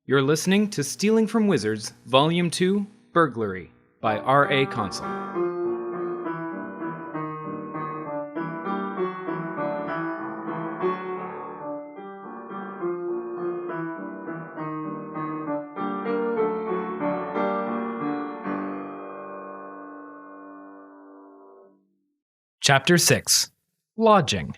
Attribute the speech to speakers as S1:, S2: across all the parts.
S1: You're listening to Stealing from Wizards, Volume 2, Burglary, by R.A. Consul. Chapter 6. Lodging.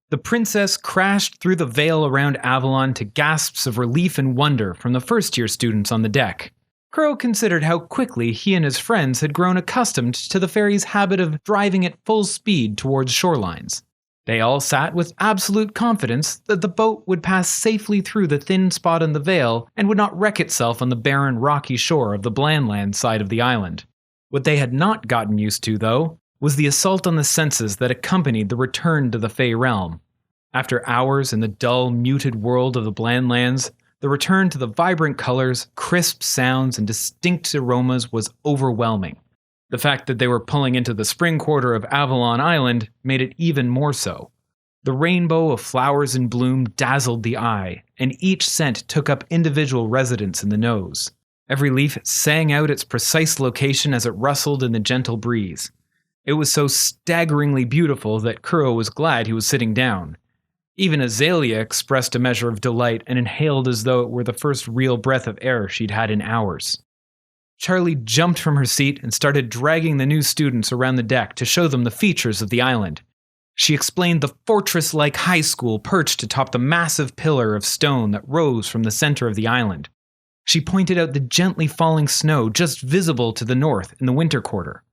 S1: The princess crashed through the veil around Avalon to gasps of relief and wonder from the first-year students on the deck. Kuro considered how quickly he and his friends had grown accustomed to the ferry's habit of driving at full speed towards shorelines. They all sat with absolute confidence that the boat would pass safely through the thin spot in the veil and would not wreck itself on the barren rocky shore of the Blandland side of the island. What they had not gotten used to, though, was the assault on the senses that accompanied the return to the Fey realm. After hours in the dull, muted world of the Blandlands, the return to the vibrant colors, crisp sounds, and distinct aromas was overwhelming. The fact that they were pulling into the spring quarter of Avalon Island made it even more so. The rainbow of flowers in bloom dazzled the eye, and each scent took up individual residence in the nose. Every leaf sang out its precise location as it rustled in the gentle breeze. It was so staggeringly beautiful that Kuro was glad he was sitting down. Even Azalea expressed a measure of delight and inhaled as though it were the first real breath of air she'd had in hours. Charlie jumped from her seat and started dragging the new students around the deck to show them the features of the island. She explained the fortress-like high school perched atop the massive pillar of stone that rose from the center of the island. She pointed out the gently falling snow just visible to the north in the winter quarter.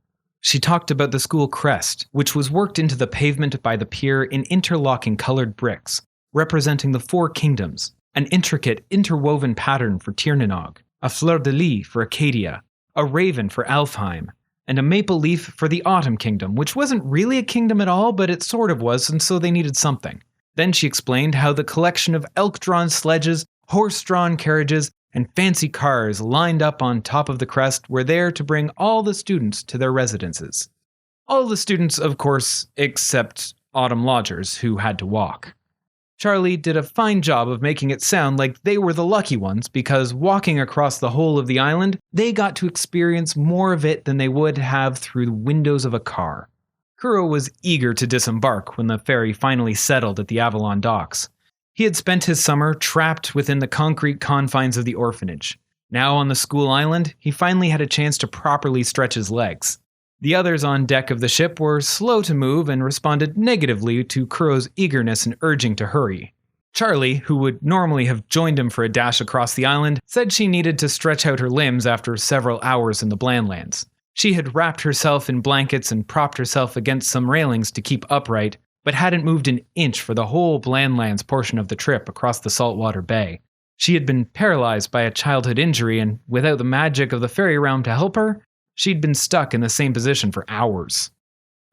S1: She talked about the school crest, which was worked into the pavement by the pier in interlocking colored bricks, representing the four kingdoms, an intricate interwoven pattern for Tirnanog, a fleur-de-lis for Acadia, a raven for Alfheim, and a maple leaf for the Autumn Kingdom, which wasn't really a kingdom at all, but it sort of was, and so they needed something. Then she explained how the collection of elk-drawn sledges, horse-drawn carriages, and fancy cars lined up on top of the crest were there to bring all the students to their residences. All the students, of course, except autumn lodgers who had to walk. Charlie did a fine job of making it sound like they were the lucky ones because walking across the whole of the island, they got to experience more of it than they would have through the windows of a car. Kuro was eager to disembark when the ferry finally settled at the Avalon docks. He had spent his summer trapped within the concrete confines of the orphanage. Now on the school island, he finally had a chance to properly stretch his legs. The others on deck of the ship were slow to move and responded negatively to Kuro's eagerness and urging to hurry. Charlie, who would normally have joined him for a dash across the island, said she needed to stretch out her limbs after several hours in the Blandlands. She had wrapped herself in blankets and propped herself against some railings to keep upright, but hadn't moved an inch for the whole Blandlands portion of the trip across the saltwater bay. She had been paralyzed by a childhood injury, and without the magic of the fairy realm to help her, she'd been stuck in the same position for hours.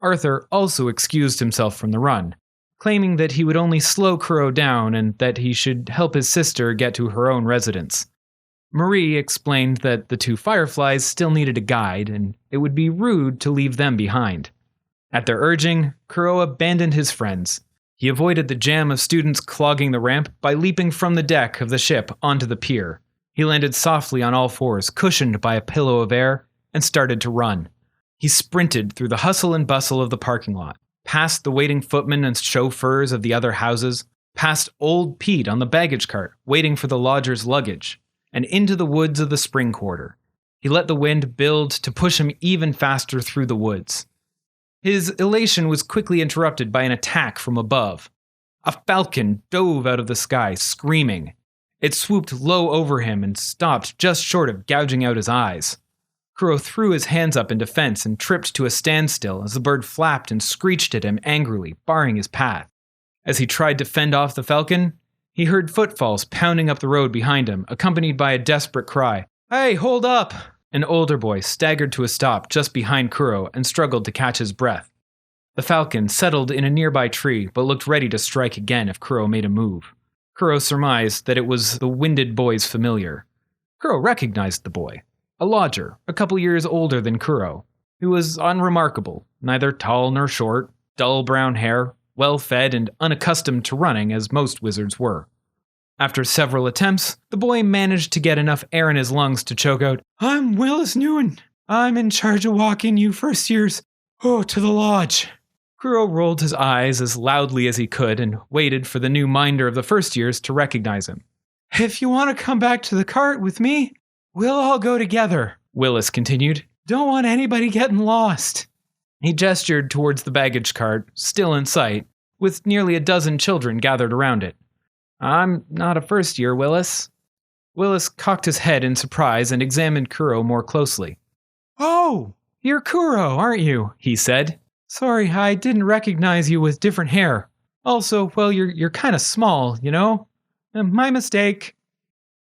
S1: Arthur also excused himself from the run, claiming that he would only slow Kuro down and that he should help his sister get to her own residence. Marie explained that the two fireflies still needed a guide, and it would be rude to leave them behind. At their urging, Kuro abandoned his friends. He avoided the jam of students clogging the ramp by leaping from the deck of the ship onto the pier. He landed softly on all fours, cushioned by a pillow of air, and started to run. He sprinted through the hustle and bustle of the parking lot, past the waiting footmen and chauffeurs of the other houses, past old Pete on the baggage cart, waiting for the lodger's luggage, and into the woods of the spring quarter. He let the wind build to push him even faster through the woods. His elation was quickly interrupted by an attack from above. A falcon dove out of the sky, screaming. It swooped low over him and stopped just short of gouging out his eyes. Kuro threw his hands up in defense and tripped to a standstill as the bird flapped and screeched at him angrily, barring his path. As he tried to fend off the falcon, he heard footfalls pounding up the road behind him, accompanied by a desperate cry. "Hey, hold up!" An older boy staggered to a stop just behind Kuro and struggled to catch his breath. The falcon settled in a nearby tree, but looked ready to strike again if Kuro made a move. Kuro surmised that it was the winded boy's familiar. Kuro recognized the boy, a lodger, a couple years older than Kuro, who was unremarkable, neither tall nor short, dull brown hair, well-fed and unaccustomed to running as most wizards were. After several attempts, the boy managed to get enough air in his lungs to choke out, "I'm Willis Newen. I'm in charge of walking you first years, to the lodge." Kuro rolled his eyes as loudly as he could and waited for the new minder of the first years to recognize him. "If you want to come back to the cart with me, we'll all go together," Willis continued. "Don't want anybody getting lost." He gestured towards the baggage cart, still in sight, with nearly a dozen children gathered around it. "I'm not a first year, Willis." Willis cocked his head in surprise and examined Kuro more closely. "Oh, you're Kuro, aren't you?" he said. "Sorry, I didn't recognize you with different hair. Also, well, you're kind of small, you know? My mistake."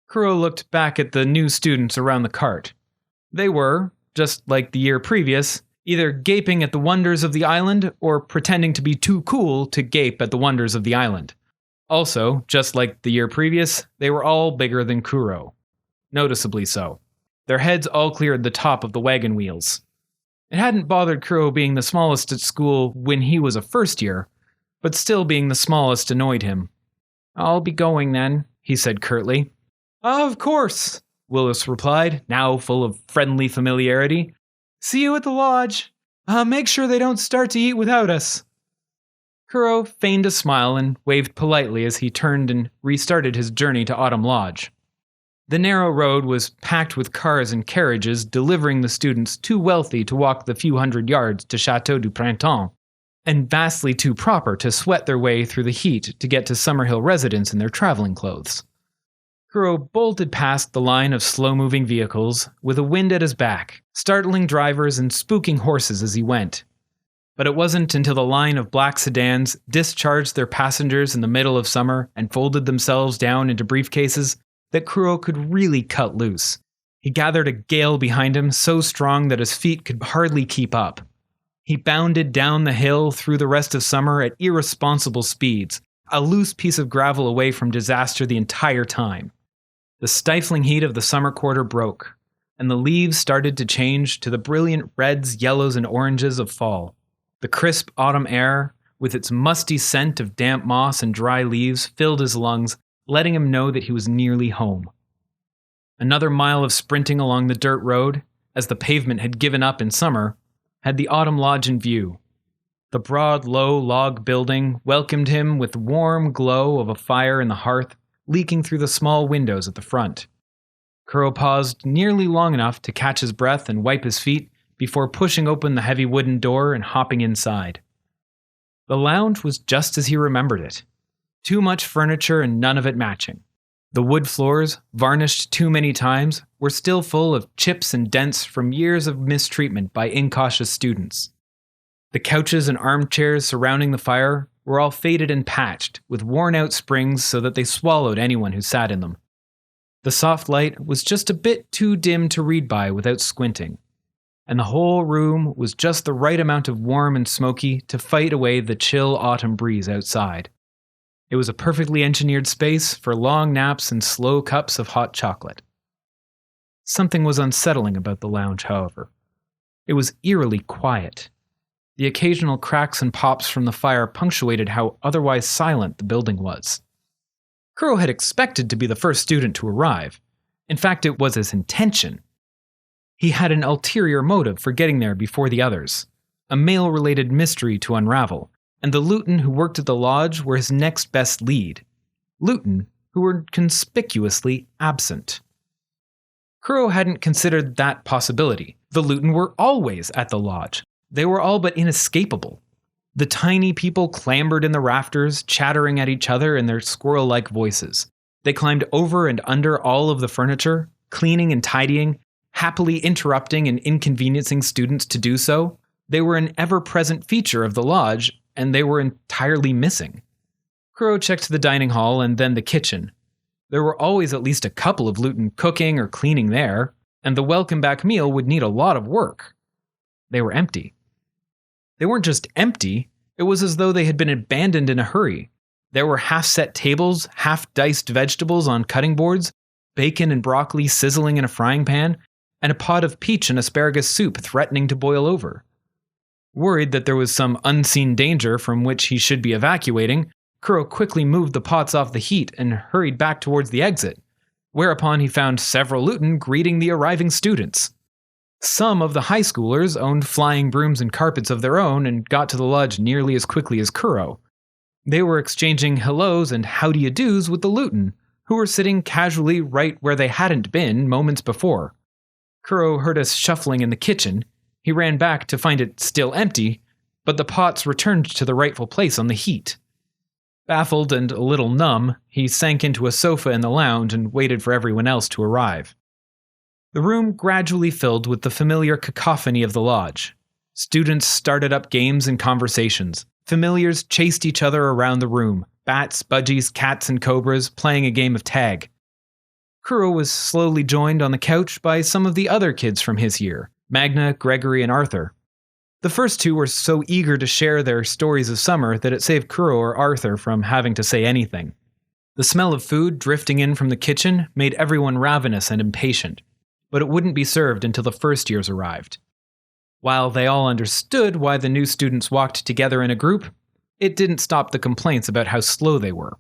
S1: Kuro looked back at the new students around the cart. They were, just like the year previous, either gaping at the wonders of the island or pretending to be too cool to gape at the wonders of the island. Also, just like the year previous, they were all bigger than Kuro. Noticeably so. Their heads all cleared the top of the wagon wheels. It hadn't bothered Kuro being the smallest at school when he was a first year, but still being the smallest annoyed him. "I'll be going then," he said curtly. "Of course," Willis replied, now full of friendly familiarity. "See you at the lodge. Make sure they don't start to eat without us." Kuro feigned a smile and waved politely as he turned and restarted his journey to Autumn Lodge. The narrow road was packed with cars and carriages delivering the students too wealthy to walk the few hundred yards to Château du Printemps, and vastly too proper to sweat their way through the heat to get to Summerhill residence in their traveling clothes. Kuro bolted past the line of slow-moving vehicles with a wind at his back, startling drivers and spooking horses as he went. But it wasn't until the line of black sedans discharged their passengers in the middle of summer and folded themselves down into briefcases that Kuro could really cut loose. He gathered a gale behind him so strong that his feet could hardly keep up. He bounded down the hill through the rest of summer at irresponsible speeds, a loose piece of gravel away from disaster the entire time. The stifling heat of the summer quarter broke, and the leaves started to change to the brilliant reds, yellows, and oranges of fall. The crisp autumn air, with its musty scent of damp moss and dry leaves, filled his lungs, letting him know that he was nearly home. Another mile of sprinting along the dirt road, as the pavement had given up in summer, had the Autumn Lodge in view. The broad, low log building welcomed him with the warm glow of a fire in the hearth leaking through the small windows at the front. Kuro paused nearly long enough to catch his breath and wipe his feet before pushing open the heavy wooden door and hopping inside. The lounge was just as he remembered it. Too much furniture and none of it matching. The wood floors, varnished too many times, were still full of chips and dents from years of mistreatment by incautious students. The couches and armchairs surrounding the fire were all faded and patched, with worn-out springs so that they swallowed anyone who sat in them. The soft light was just a bit too dim to read by without squinting, and the whole room was just the right amount of warm and smoky to fight away the chill autumn breeze outside. It was a perfectly engineered space for long naps and slow cups of hot chocolate. Something was unsettling about the lounge, however. It was eerily quiet. The occasional cracks and pops from the fire punctuated how otherwise silent the building was. Kuro had expected to be the first student to arrive. In fact, it was his intention. He had an ulterior motive for getting there before the others, a male-related mystery to unravel, and the Luton who worked at the lodge were his next best lead. Luton, who were conspicuously absent. Kuro hadn't considered that possibility. The Luton were always at the lodge. They were all but inescapable. The tiny people clambered in the rafters, chattering at each other in their squirrel-like voices. They climbed over and under all of the furniture, cleaning and tidying, happily interrupting and inconveniencing students to do so. They were an ever-present feature of the lodge, and they were entirely missing. Kuro checked the dining hall and then the kitchen. There were always at least a couple of Luton cooking or cleaning there, and the welcome-back meal would need a lot of work. They were empty. They weren't just empty, it was as though they had been abandoned in a hurry. There were half-set tables, half-diced vegetables on cutting boards, bacon and broccoli sizzling in a frying pan, and a pot of peach and asparagus soup threatening to boil over. Worried that there was some unseen danger from which he should be evacuating, Kuro quickly moved the pots off the heat and hurried back towards the exit, whereupon he found several Luton greeting the arriving students. Some of the high schoolers owned flying brooms and carpets of their own and got to the lodge nearly as quickly as Kuro. They were exchanging hellos and how-do-you-dos with the Luton, who were sitting casually right where they hadn't been moments before. Kuro heard us shuffling in the kitchen. He ran back to find it still empty, but the pots returned to the rightful place on the heat. Baffled and a little numb, he sank into a sofa in the lounge and waited for everyone else to arrive. The room gradually filled with the familiar cacophony of the lodge. Students started up games and conversations. Familiars chased each other around the room, bats, budgies, cats, and cobras, playing a game of tag. Kuro was slowly joined on the couch by some of the other kids from his year, Magna, Gregory, and Arthur. The first two were so eager to share their stories of summer that it saved Kuro or Arthur from having to say anything. The smell of food drifting in from the kitchen made everyone ravenous and impatient, but it wouldn't be served until the first years arrived. While they all understood why the new students walked together in a group, it didn't stop the complaints about how slow they were.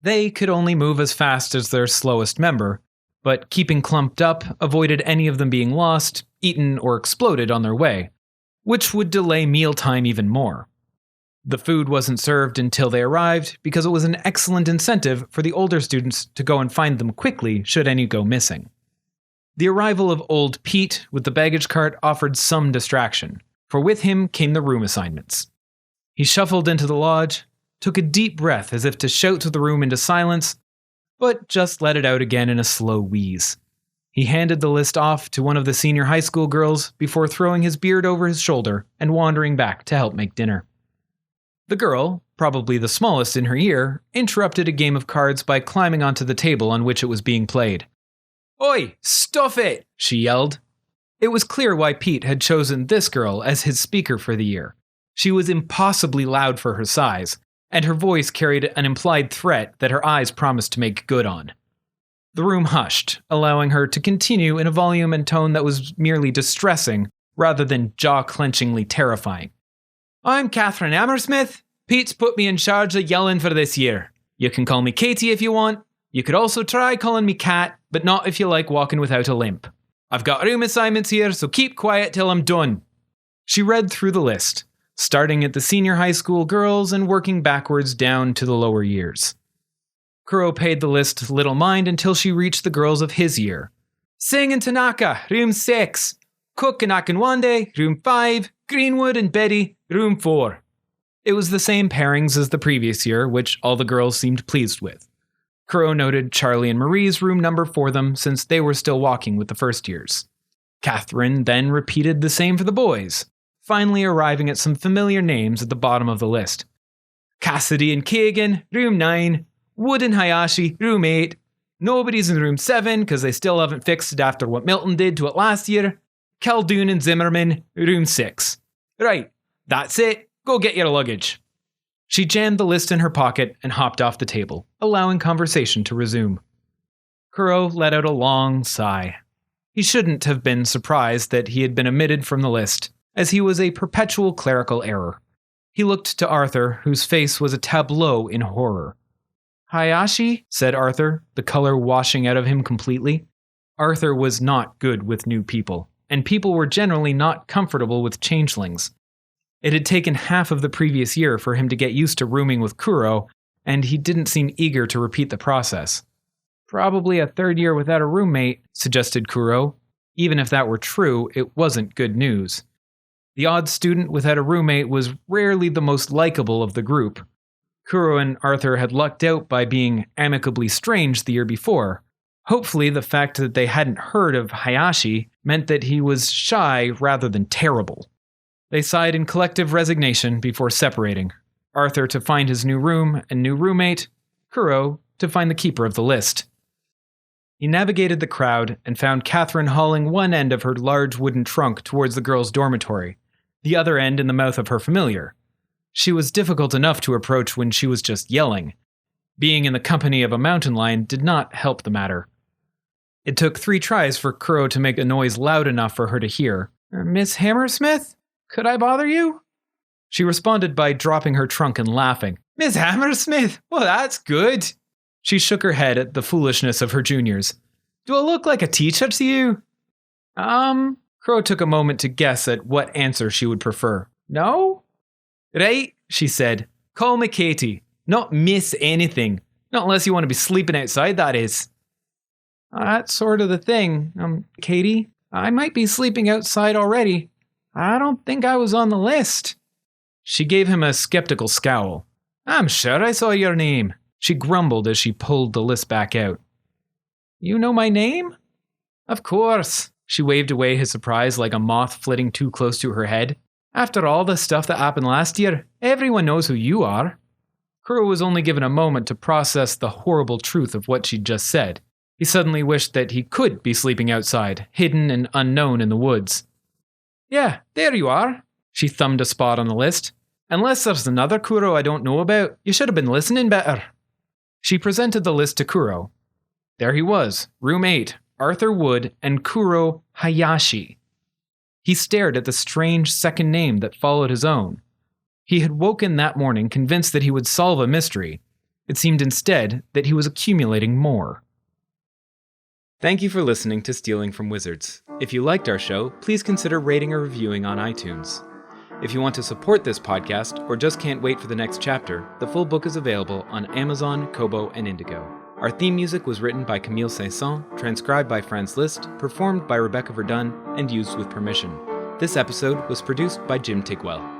S1: They could only move as fast as their slowest member, but keeping clumped up avoided any of them being lost, eaten, or exploded on their way, which would delay mealtime even more. The food wasn't served until they arrived because it was an excellent incentive for the older students to go and find them quickly should any go missing. The arrival of old Pete with the baggage cart offered some distraction, for with him came the room assignments. He shuffled into the lodge, took a deep breath as if to shout to the room into silence, but just let it out again in a slow wheeze. He handed the list off to one of the senior high school girls before throwing his beard over his shoulder and wandering back to help make dinner. The girl, probably the smallest in her year, interrupted a game of cards by climbing onto the table on which it was being played. "Oi, stuff it!" she yelled. It was clear why Pete had chosen this girl as his speaker for the year. She was impossibly loud for her size, and her voice carried an implied threat that her eyes promised to make good on. The room hushed, allowing her to continue in a volume and tone that was merely distressing rather than jaw-clenchingly terrifying. "I'm Catherine Hammersmith. Pete's put me in charge of yelling for this year. You can call me Katie if you want. You could also try calling me Cat, but not if you like walking without a limp. I've got room assignments here, so keep quiet till I'm done." She read through the list, starting at the senior high school girls and working backwards down to the lower years. Kuro paid the list little mind until she reached the girls of his year. Singh and Tanaka, room 6. Cook and Akinwande, room 5. Greenwood and Betty, room 4. It was the same pairings as the previous year, which all the girls seemed pleased with. Kuro noted Charlie and Marie's room number for them since they were still walking with the first years. Catherine then repeated the same for the boys, finally arriving at some familiar names at the bottom of the list. Cassidy and Kagan, room 9. Wood and Hayashi, room 8. Nobody's in room 7 because they still haven't fixed it after what Milton did to it last year. Caldoun and Zimmerman, room 6. Right, that's it. Go get your luggage. She jammed the list in her pocket and hopped off the table, allowing conversation to resume. Kuro let out a long sigh. He shouldn't have been surprised that he had been omitted from the list, as he was a perpetual clerical error. He looked to Arthur, whose face was a tableau in horror. "Hayashi?" said Arthur, the color washing out of him completely. Arthur was not good with new people, and people were generally not comfortable with changelings. It had taken half of the previous year for him to get used to rooming with Kuro, and he didn't seem eager to repeat the process. "Probably a third year without a roommate," suggested Kuro. Even if that were true, it wasn't good news. The odd student without a roommate was rarely the most likable of the group. Kuro and Arthur had lucked out by being amicably strange the year before. Hopefully, the fact that they hadn't heard of Hayashi meant that he was shy rather than terrible. They sighed in collective resignation before separating. Arthur to find his new room and new roommate, Kuro to find the keeper of the list. He navigated the crowd and found Catherine hauling one end of her large wooden trunk towards the girls' dormitory, the other end in the mouth of her familiar. She was difficult enough to approach when she was just yelling. Being in the company of a mountain lion did not help the matter. It took 3 tries for Kuro to make a noise loud enough for her to hear. "Miss Hammersmith? Could I bother you?" She responded by dropping her trunk and laughing. Miss Hammersmith? Well, that's good. She shook her head at the foolishness of her juniors. Do I look like a teacher to you? Kuro took a moment to guess at what answer she would prefer. No? Right, she said. Call me Katie. Not Miss anything. Not unless you want to be sleeping outside, that is. That's sort of the thing. Katie, I might be sleeping outside already. I don't think I was on the list. She gave him a skeptical scowl. I'm sure I saw your name. She grumbled as she pulled the list back out. You know my name? Of course. She waved away his surprise like a moth flitting too close to her head. After all the stuff that happened last year, everyone knows who you are. Kuro was only given a moment to process the horrible truth of what she'd just said. He suddenly wished that he could be sleeping outside, hidden and unknown in the woods. Yeah, there you are. She thumbed a spot on the list. Unless there's another Kuro I don't know about, you should have been listening better. She presented the list to Kuro. There he was, room 8, Arthur Wood and Kuro Hayashi. He stared at the strange second name that followed his own. He had woken that morning convinced that he would solve a mystery. It seemed instead that he was accumulating more. Thank you for listening to Stealing from Wizards. If you liked our show, please consider rating or reviewing on iTunes. If you want to support this podcast or just can't wait for the next chapter, the full book is available on Amazon, Kobo, and Indigo. Our theme music was written by Camille Saint-Saëns, transcribed by Franz Liszt, performed by Rebecca Verdun, and used with permission. This episode was produced by Jim Tigwell.